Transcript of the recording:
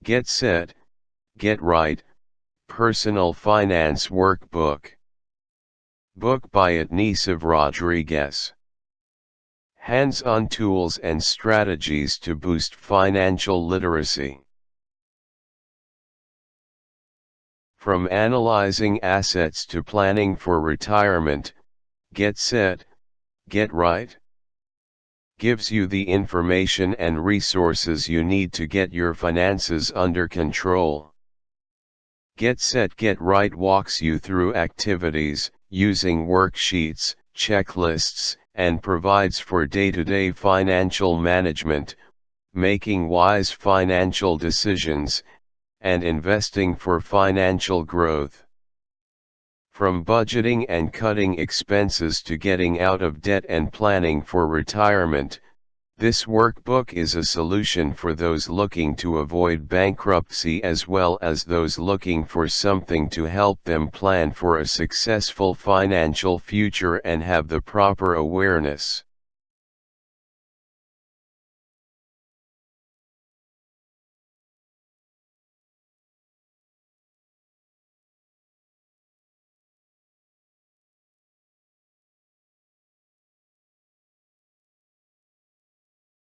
Get Set, Get Right, Personal Finance Workbook. Book by Atneciv Rodriguez. Hands-on tools and strategies to boost financial literacy. From analyzing assets to planning for retirement, Get Set, Get Right gives you the information and resources you need to get your finances under control. Get Set, Get Right walks you through activities, using worksheets, checklists, and provides for day-to-day financial management, making wise financial decisions, and investing for financial growth. From budgeting and cutting expenses to getting out of debt and planning for retirement, this workbook is a solution for those looking to avoid bankruptcy as well as those looking for something to help them plan for a successful financial future and have the proper awareness.